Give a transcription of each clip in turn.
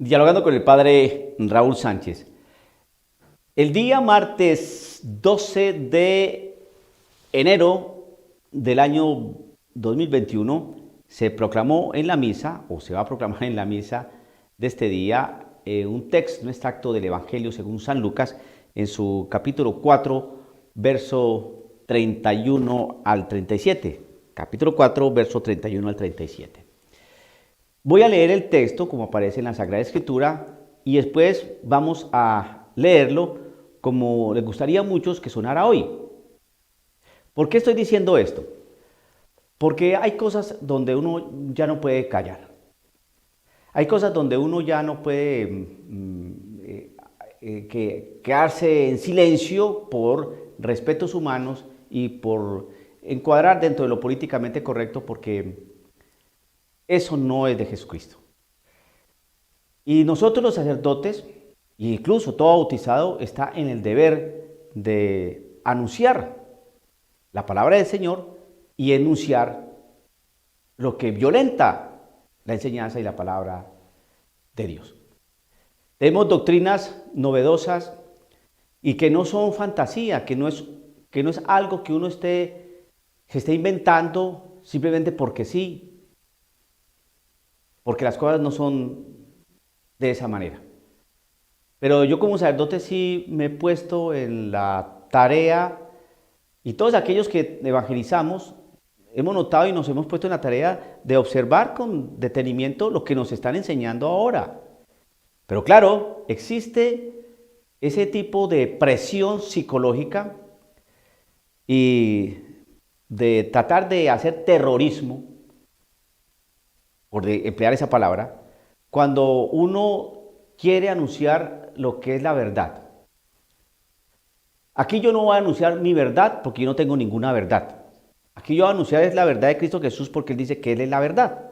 Dialogando con el padre Raúl Sánchez. El día martes 12 de enero del año 2021 se proclamó en la misa, o se va a proclamar en la misa de este día, un texto, un extracto del Evangelio según San Lucas, en su capítulo 4, verso 31 al 37. Capítulo 4, verso 31 al 37. Voy a leer el texto como aparece en la Sagrada Escritura y después vamos a leerlo como les gustaría a muchos que sonara hoy. ¿Por qué estoy diciendo esto? Porque hay cosas donde uno ya no puede callar. Hay cosas donde uno ya no puede quedarse en silencio por respetos humanos y por encuadrar dentro de lo políticamente correcto, porque eso no es de Jesucristo. Y nosotros los sacerdotes, e incluso todo bautizado, está en el deber de anunciar la palabra del Señor y enunciar lo que violenta la enseñanza y la palabra de Dios. Tenemos doctrinas novedosas y que no son fantasía, que no es algo que uno se esté inventando simplemente porque sí, porque las cosas no son de esa manera. Pero yo como sacerdote sí me he puesto en la tarea, y todos aquellos que evangelizamos hemos notado y nos hemos puesto en la tarea de observar con detenimiento lo que nos están enseñando ahora. Pero claro, existe ese tipo de presión psicológica y de tratar de hacer terrorismo, por emplear esa palabra, cuando uno quiere anunciar lo que es la verdad. Aquí yo no voy a anunciar mi verdad porque yo no tengo ninguna verdad. Aquí yo voy a anunciar es la verdad de Cristo Jesús porque Él dice que Él es la verdad.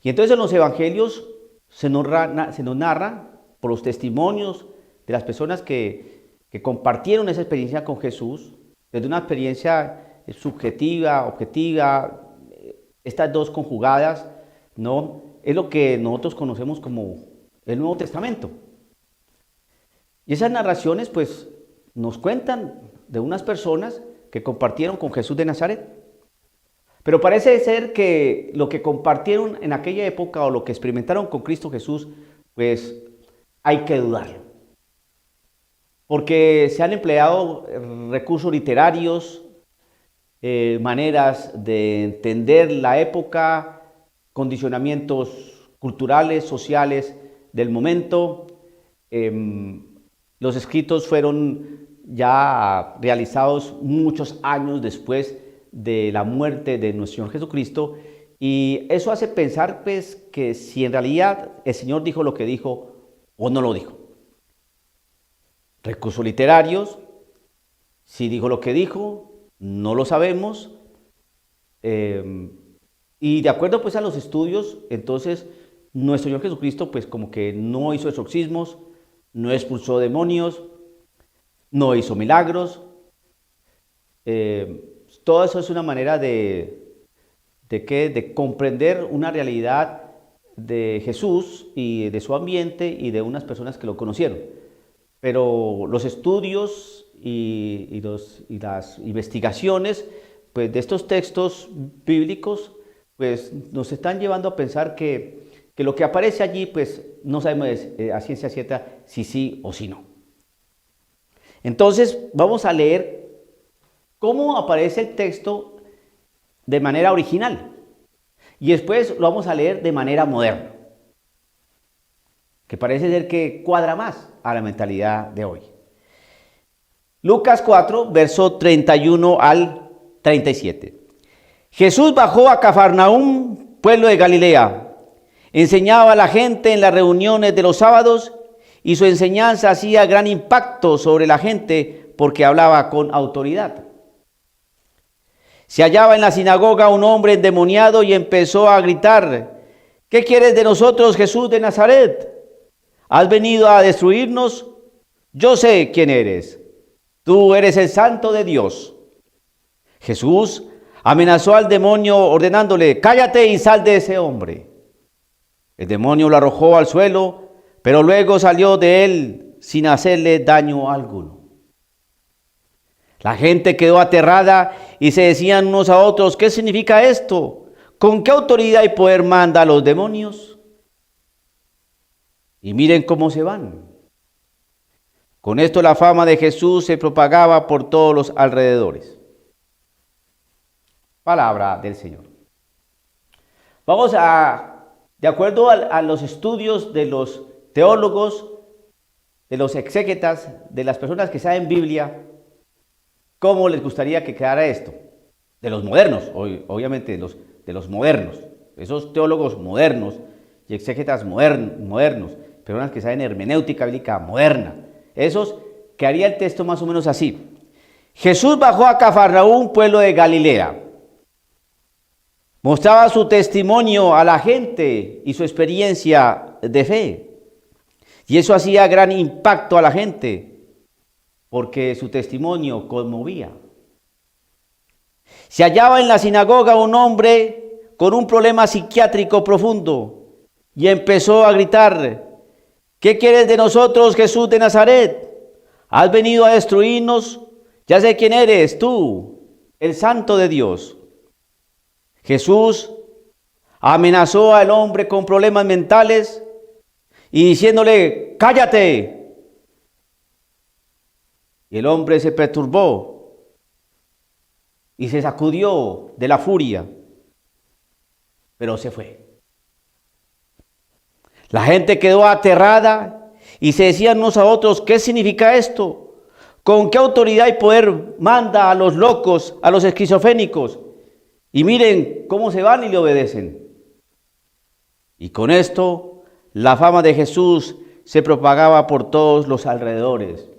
Y entonces en los evangelios se nos narra por los testimonios de las personas que compartieron esa experiencia con Jesús, desde una experiencia subjetiva, objetiva, estas dos conjugadas, ¿no? Es lo que nosotros conocemos como el Nuevo Testamento. Y esas narraciones pues nos cuentan de unas personas que compartieron con Jesús de Nazaret. Pero parece ser que lo que compartieron en aquella época o lo que experimentaron con Cristo Jesús, pues hay que dudarlo. Porque se han empleado recursos literarios, maneras de entender la época, condicionamientos culturales, sociales del momento. Los escritos fueron ya realizados muchos años después de la muerte de nuestro Señor Jesucristo, y eso hace pensar pues que si en realidad el Señor dijo lo que dijo o no lo dijo. Recursos literarios, si dijo lo que dijo, no lo sabemos, y de acuerdo pues a los estudios, entonces nuestro Señor Jesucristo pues como que no hizo exorcismos, no expulsó demonios, no hizo milagros. Todo eso es una manera de comprender una realidad de Jesús y de su ambiente y de unas personas que lo conocieron. Pero los estudios y las investigaciones pues, de estos textos bíblicos pues, nos están llevando a pensar que lo que aparece allí pues, no sabemos a ciencia cierta si sí o si no. Entonces vamos a leer cómo aparece el texto de manera original y después lo vamos a leer de manera moderna, que parece ser que cuadra más a la mentalidad de hoy. Lucas 4, verso 31 al 37. Jesús bajó a Cafarnaúm, pueblo de Galilea. Enseñaba a la gente en las reuniones de los sábados y su enseñanza hacía gran impacto sobre la gente porque hablaba con autoridad. Se hallaba en la sinagoga un hombre endemoniado y empezó a gritar: ¿qué quieres de nosotros, Jesús de Nazaret? ¿Has venido a destruirnos? Yo sé quién eres. Tú eres el Santo de Dios. Jesús amenazó al demonio ordenándole: cállate y sal de ese hombre. El demonio lo arrojó al suelo, pero luego salió de él sin hacerle daño alguno. La gente quedó aterrada y se decían unos a otros, ¿qué significa esto? ¿Con qué autoridad y poder manda a los demonios? Y miren cómo se van. Con esto la fama de Jesús se propagaba por todos los alrededores. Palabra del Señor. Vamos de acuerdo a los estudios de los teólogos, de los exégetas, de las personas que saben Biblia, ¿cómo les gustaría que quedara esto? De los modernos, obviamente de los modernos, esos teólogos modernos y exégetas modernos, personas que saben hermenéutica bíblica moderna, esos que haría el texto más o menos así. Jesús bajó a Cafarnaúm, pueblo de Galilea. Mostraba su testimonio a la gente y su experiencia de fe. Y eso hacía gran impacto a la gente, porque su testimonio conmovía. Se hallaba en la sinagoga un hombre con un problema psiquiátrico profundo y empezó a gritar, ¿qué quieres de nosotros, Jesús de Nazaret? ¿Has venido a destruirnos? Ya sé quién eres tú, el Santo de Dios. Jesús amenazó al hombre con problemas mentales y diciéndole, ¡cállate! Y el hombre se perturbó y se sacudió de la furia, pero se fue. La gente quedó aterrada y se decían unos a otros, ¿qué significa esto? ¿Con qué autoridad y poder manda a los locos, a los esquizofrénicos? Y miren cómo se van y le obedecen. Y con esto, la fama de Jesús se propagaba por todos los alrededores,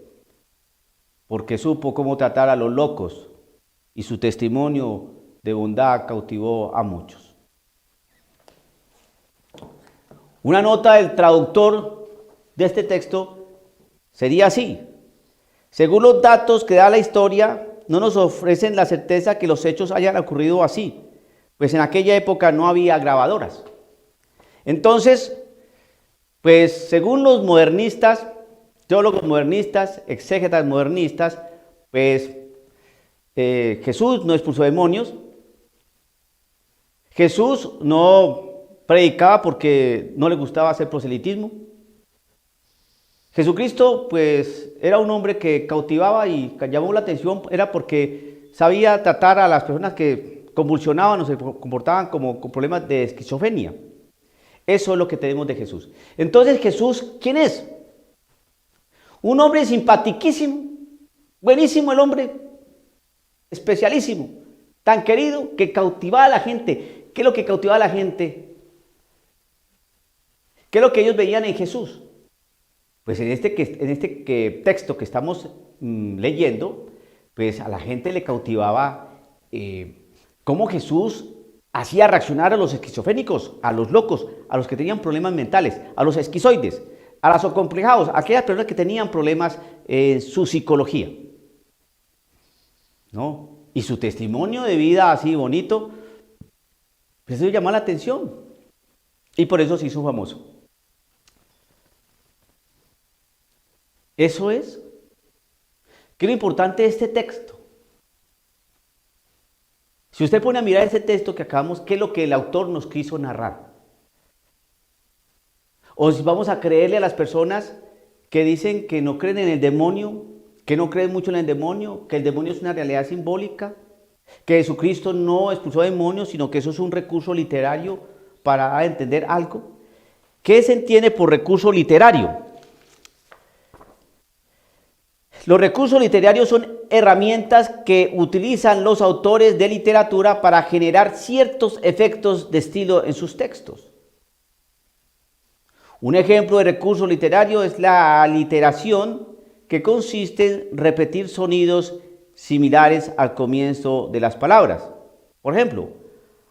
porque supo cómo tratar a los locos y su testimonio de bondad cautivó a muchos. Una nota del traductor de este texto sería así. Según los datos que da la historia, no nos ofrecen la certeza que los hechos hayan ocurrido así, pues en aquella época no había grabadoras. Entonces, pues según los modernistas, teólogos modernistas, exégetas modernistas, pues Jesús no expulsó demonios, Jesús no predicaba porque no le gustaba hacer proselitismo. Jesucristo, pues, era un hombre que cautivaba y llamó la atención, era porque sabía tratar a las personas que convulsionaban o se comportaban como con problemas de esquizofrenia. Eso es lo que tenemos de Jesús. Entonces, Jesús, ¿quién es? Un hombre simpaticísimo, buenísimo el hombre, especialísimo, tan querido que cautivaba a la gente. ¿Qué es lo que cautivaba a la gente? ¿Qué es lo que ellos veían en Jesús? Pues en este texto que estamos leyendo, pues a la gente le cautivaba cómo Jesús hacía reaccionar a los esquizofrénicos, a los locos, a los que tenían problemas mentales, a los esquizoides, a los acomplejados, a aquellas personas que tenían problemas en su psicología, ¿no? Y su testimonio de vida así bonito, pues eso llamó la atención y por eso se hizo famoso. Eso es. ¿Qué es lo importante de este texto? Si usted pone a mirar ese texto que acabamos, ¿qué es lo que el autor nos quiso narrar? O si vamos a creerle a las personas que dicen que no creen en el demonio, que no creen mucho en el demonio, que el demonio es una realidad simbólica, que Jesucristo no expulsó demonios, sino que eso es un recurso literario para entender algo. ¿Qué se entiende por recurso literario? Los recursos literarios son herramientas que utilizan los autores de literatura para generar ciertos efectos de estilo en sus textos. Un ejemplo de recurso literario es la aliteración, que consiste en repetir sonidos similares al comienzo de las palabras. Por ejemplo,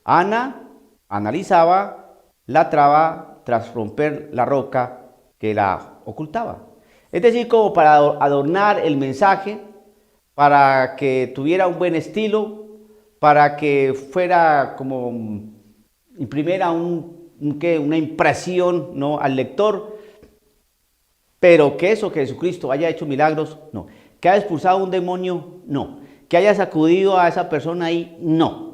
Ana analizaba la traba tras romper la roca que la ocultaba. Es decir, como para adornar el mensaje, para que tuviera un buen estilo, para que fuera como imprimiera un una impresión, ¿no?, al lector, pero que eso, que Jesucristo haya hecho milagros, no. Que haya expulsado un demonio, no. Que haya sacudido a esa persona ahí, no.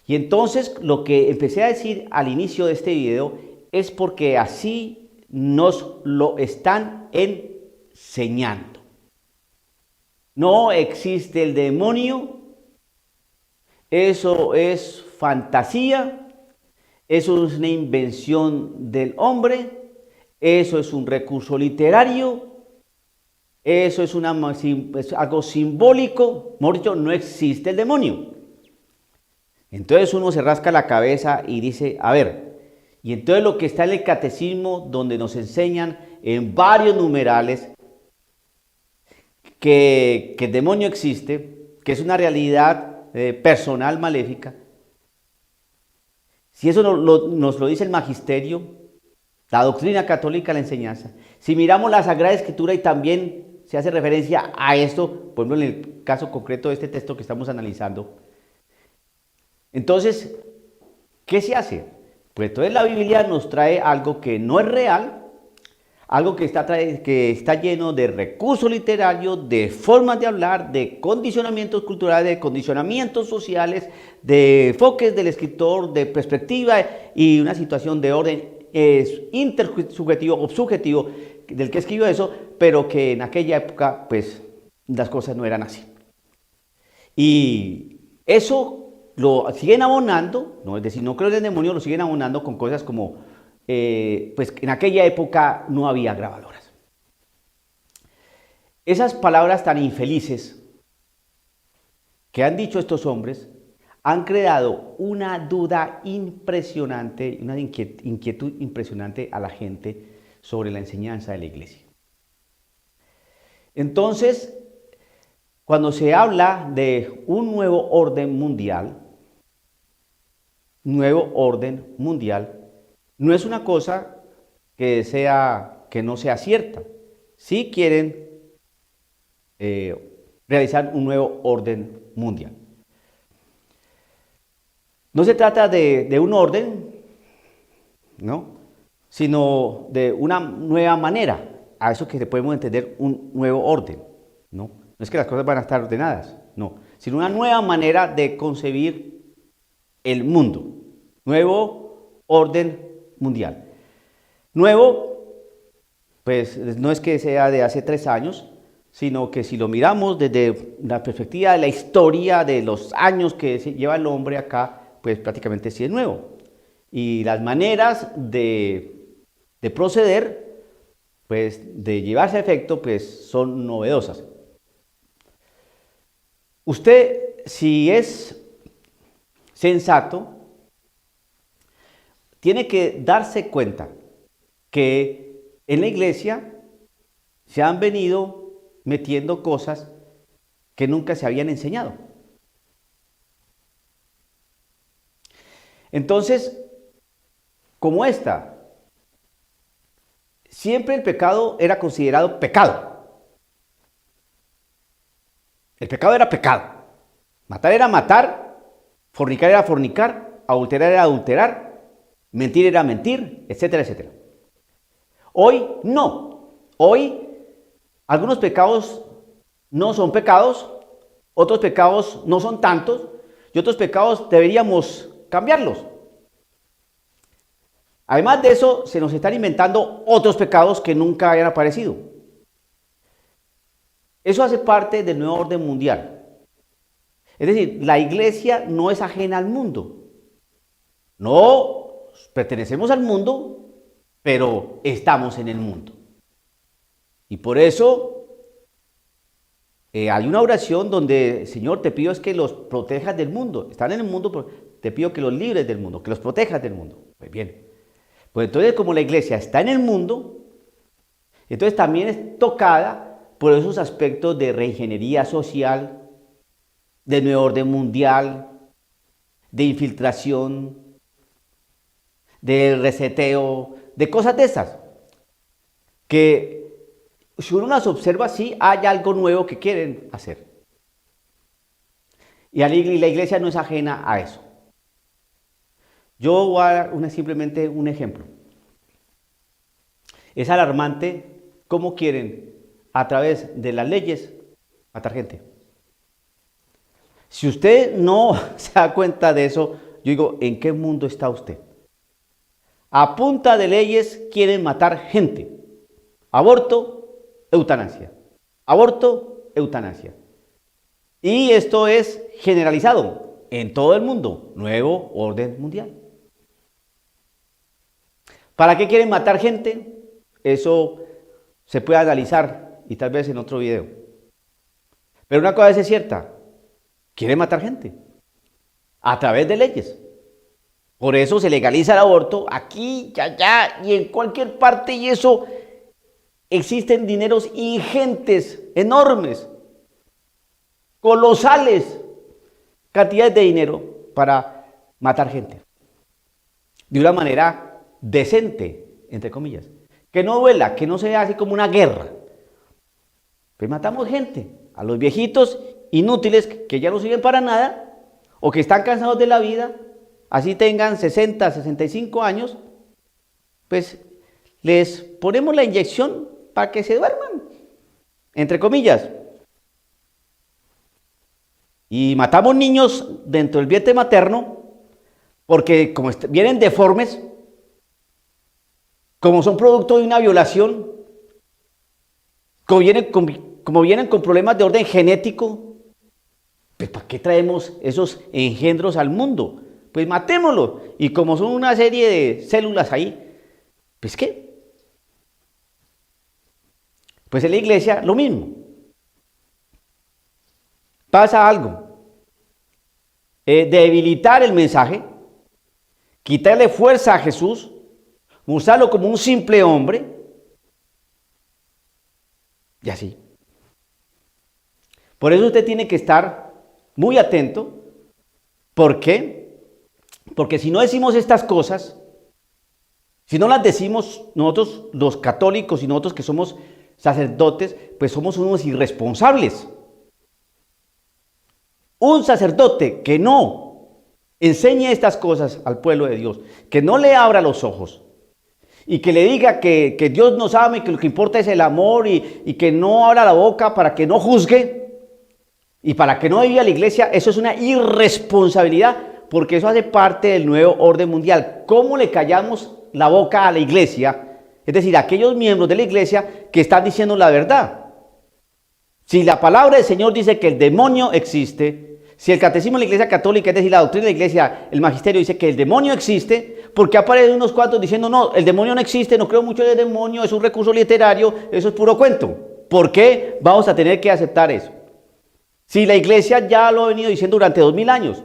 Y entonces lo que empecé a decir al inicio de este video es porque así nos lo están enseñando. No existe el demonio, eso es fantasía, eso es una invención del hombre, eso es un recurso literario, eso es algo simbólico, mejor dicho, no existe el demonio. Entonces uno se rasca la cabeza y dice, a ver, y entonces lo que está en el catecismo, donde nos enseñan en varios numerales que el demonio existe, que es una realidad personal maléfica, si eso nos lo dice el magisterio, la doctrina católica, la enseñanza, si miramos la Sagrada Escritura y también se hace referencia a esto, por ejemplo en el caso concreto de este texto que estamos analizando, entonces, ¿qué se hace? Pues entonces la Biblia nos trae algo que no es real, algo que está lleno de recursos literarios, de formas de hablar, de condicionamientos culturales, de condicionamientos sociales, de enfoques del escritor, de perspectiva y una situación de orden intersubjetivo o subjetivo del que escribió eso, pero que en aquella época pues las cosas no eran así. Y eso lo siguen abonando, ¿no? Es decir, no creo en el demonio, lo siguen abonando con cosas como, pues en aquella época no había grabadoras. Esas palabras tan infelices que han dicho estos hombres han creado una duda impresionante, una inquietud impresionante a la gente sobre la enseñanza de la iglesia. Entonces, cuando se habla de un nuevo orden mundial, no es una cosa que no sea cierta. Sí quieren realizar un nuevo orden mundial. No se trata de un orden, ¿no?, sino de una nueva manera, a eso que podemos entender un nuevo orden, ¿no? No es que las cosas van a estar ordenadas, no, sino una nueva manera de concebir el mundo, nuevo orden mundial. Nuevo, pues no es que sea de hace 3 años, sino que si lo miramos desde la perspectiva de la historia de los años que lleva el hombre acá, pues prácticamente sí es nuevo. Y las maneras de proceder, pues de llevarse a efecto, pues son novedosas. Usted, si es sensato, tiene que darse cuenta que en la iglesia se han venido metiendo cosas que nunca se habían enseñado. Entonces, como siempre el pecado era considerado pecado. El pecado era pecado. Matar era matar, fornicar era fornicar, adulterar era adulterar, mentir era mentir, etcétera, etcétera. Hoy no. Hoy algunos pecados no son pecados, otros pecados no son tantos y otros pecados deberíamos cambiarlos. Además de eso, se nos están inventando otros pecados que nunca habían aparecido. Eso hace parte del nuevo orden mundial. Es decir, la iglesia no es ajena al mundo. No pertenecemos al mundo, pero estamos en el mundo. Y por eso hay una oración donde, Señor, te pido es que los protejas del mundo. Están en el mundo, pero te pido que los libres del mundo, que los protejas del mundo. Pues bien. Pues entonces, como la iglesia está en el mundo, entonces también es tocada por esos aspectos de reingeniería social, de nuevo orden mundial, de infiltración, de reseteo, de cosas de esas, que si uno las observa así, hay algo nuevo que quieren hacer. Y la iglesia no es ajena a eso. Yo voy a dar simplemente un ejemplo. Es alarmante cómo quieren, a través de las leyes, matar gente. Si usted no se da cuenta de eso, yo digo, ¿en qué mundo está usted? A punta de leyes quieren matar gente. Aborto, eutanasia. Aborto, eutanasia. Y esto es generalizado en todo el mundo. Nuevo orden mundial. ¿Para qué quieren matar gente? Eso se puede analizar y tal vez en otro video. Pero una cosa es cierta. Quieren matar gente. A través de leyes. Por eso se legaliza el aborto aquí, allá y en cualquier parte. Y eso existen dineros ingentes, enormes, colosales cantidades de dinero para matar gente. De una manera decente, entre comillas. Que no duela, que no sea así como una guerra. Pues matamos gente, a los viejitos inútiles que ya no sirven para nada o que están cansados de la vida, así tengan 60, 65 años, pues les ponemos la inyección para que se duerman, entre comillas. Y matamos niños dentro del vientre materno porque como vienen deformes, como son producto de una violación, como vienen con problemas de orden genético, pues ¿para qué traemos esos engendros al mundo? Pues matémoslos. Y como son una serie de células ahí, pues ¿qué? Pues en la iglesia lo mismo. Pasa algo. Debilitar el mensaje, quitarle fuerza a Jesús, mostrarlo como un simple hombre, y así. Por eso usted tiene que estar muy atento. ¿Por qué? Porque si no decimos estas cosas, si no las decimos nosotros los católicos y nosotros que somos sacerdotes, pues somos unos irresponsables. Un sacerdote que no enseñe estas cosas al pueblo de Dios, que no le abra los ojos y que le diga que Dios nos ama y que lo que importa es el amor y que no abra la boca para que no juzgue y para que no viva la iglesia, eso es una irresponsabilidad porque eso hace parte del nuevo orden mundial. ¿Cómo le callamos la boca a la iglesia? Es decir, a aquellos miembros de la iglesia que están diciendo la verdad. Si la palabra del Señor dice que el demonio existe, si el catecismo de la Iglesia Católica, es decir, la doctrina de la Iglesia, el magisterio dice que el demonio existe, ¿por qué aparecen unos cuantos diciendo no, el demonio no existe, no creo mucho en el demonio, es un recurso literario, eso es puro cuento? ¿Por qué vamos a tener que aceptar eso? Si la Iglesia ya lo ha venido diciendo durante 2000 años,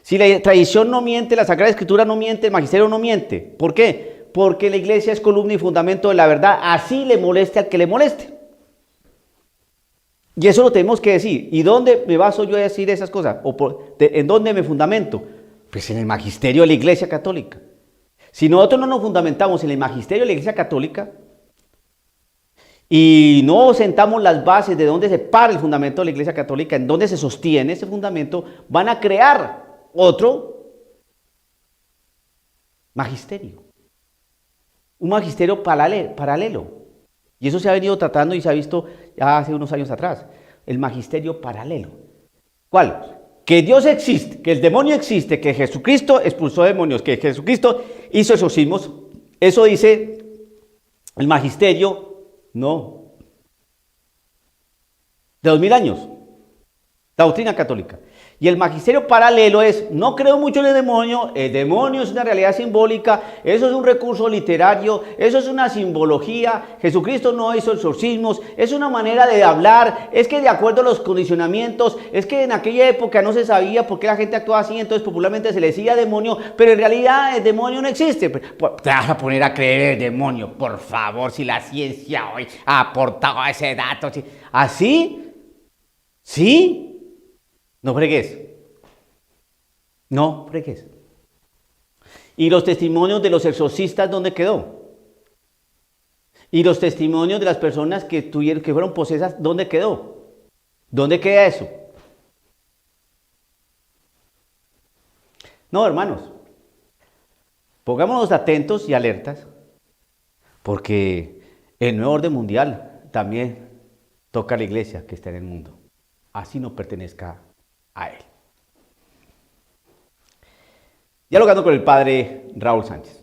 si la tradición no miente, la Sagrada Escritura no miente, el magisterio no miente. ¿Por qué? Porque la Iglesia es columna y fundamento de la verdad, así le moleste al que le moleste. Y eso lo tenemos que decir. ¿Y dónde me baso yo a decir esas cosas? ¿En dónde me fundamento? Pues en el magisterio de la Iglesia Católica. Si nosotros no nos fundamentamos en el magisterio de la Iglesia Católica y no sentamos las bases de dónde se para el fundamento de la Iglesia Católica, en dónde se sostiene ese fundamento, van a crear otro magisterio. Un magisterio paralelo. Y eso se ha venido tratando y se ha visto ya hace unos años atrás. El magisterio paralelo. ¿Cuál? Que Dios existe, que el demonio existe, que Jesucristo expulsó demonios, que Jesucristo hizo exorcismos. Eso dice el magisterio, no. De 2000 años. La doctrina católica. Y el magisterio paralelo es, no creo mucho en el demonio es una realidad simbólica, eso es un recurso literario, eso es una simbología, Jesucristo no hizo exorcismos, es una manera de hablar, es que de acuerdo a los condicionamientos, es que en aquella época no se sabía por qué la gente actuaba así, entonces popularmente se le decía demonio, pero en realidad el demonio no existe. Te vas a poner a creer el demonio, por favor, si la ciencia hoy ha aportado ese dato. ¿Así? ¿Sí? No fregues. No fregues. ¿Y los testimonios de los exorcistas dónde quedó? ¿Y los testimonios de las personas que fueron posesas dónde quedó? ¿Dónde queda eso? No, hermanos. Pongámonos atentos y alertas, porque el nuevo orden mundial también toca a la iglesia que está en el mundo, así no pertenezca a él. Dialogando con el padre Raúl Sánchez.